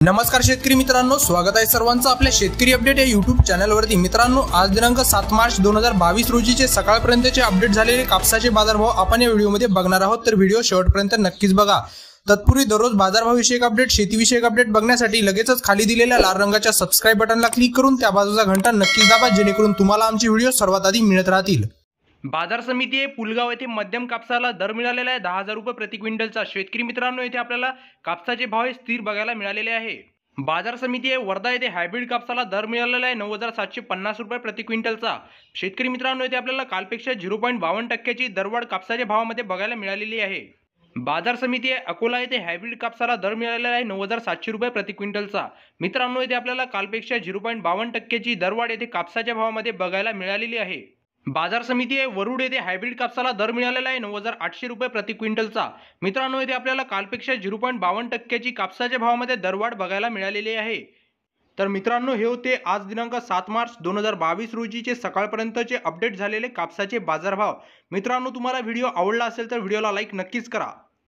नमस्कार शेतकरी मित्रांनो, स्वागत आहे सर्वांचं आपल्या शेतकरी अपडेट या यूट्यूब चॅनलवरती। मित्रांनो, आज दिनांक 7 मार्च 2022 रोजीचे सकाळपर्यंतचे अपडेट झालेले कापसाचे बाजारभाव आपण या व्हिडिओमध्ये बघणार आहोत, तर व्हिडिओ शेवटपर्यंत नक्कीच बघा। तत्पूर्वी दररोज बाजारभाव विषयक अपडेट, शेतीविषयक अपडेट बघण्यासाठी लगेचच खाली दिलेल्या लाल रंगाच्या सबस्क्राइब बटनला क्लिक करून त्या बाजूचा घंटा नक्कीच दाबा, जेणेकरून तुम्हाला आमचे व्हिडिओ सर्वात आधी मिळत राहतील। बाजार समिती आहे पुलगाव येथे मध्यम कापसाला दर मिळालेला आहे 10,000 रुपये प्रति क्विंटलचा। शेतकरी मित्रांनो, येथे आपल्याला कापसाचे भाव स्थिर बघायला मिळालेले आहे। बाजार समिती आहे वर्धा येथे हायब्रिड कापसाला दर मिळालेला आहे 9,750 रुपये प्रति क्विंटलचा। शेतकरी मित्रांनो, येथे आपल्याला कालपेक्षा 0.52% दरवाढ कापसाच्या भावामध्ये बघायला मिळालेली आहे। बाजार समिती आहे अकोला येथे हायब्रिड कापसाला दर मिळालेला आहे 9,700 रुपये प्रति क्विंटलचा। मित्रांनो, येथे आपल्याला कालपेक्षा 0.52% दरवाढ येथे कापसाच्या भावामध्ये बघायला मिळालेली आहे। बाजार समिती आहे वरुड येथे हायब्रिड कापसाला दर मिळालेला आहे 9,800 रुपये प्रति क्विंटलचा। मित्रांनो, येथे आपल्याला कालपेक्षा 0.52% कापसाच्या भावामध्ये दरवाढ बघायला मिळालेली आहे। तर मित्रांनो, हे होते आज दिनांक 7 मार्च 2022 रोजीचे सकाळपर्यंतचे अपडेट झालेले कापसाचे बाजारभाव। मित्रांनो, तुम्हाला व्हिडिओ आवडला असेल तर व्हिडिओला लाईक नक्कीच करा।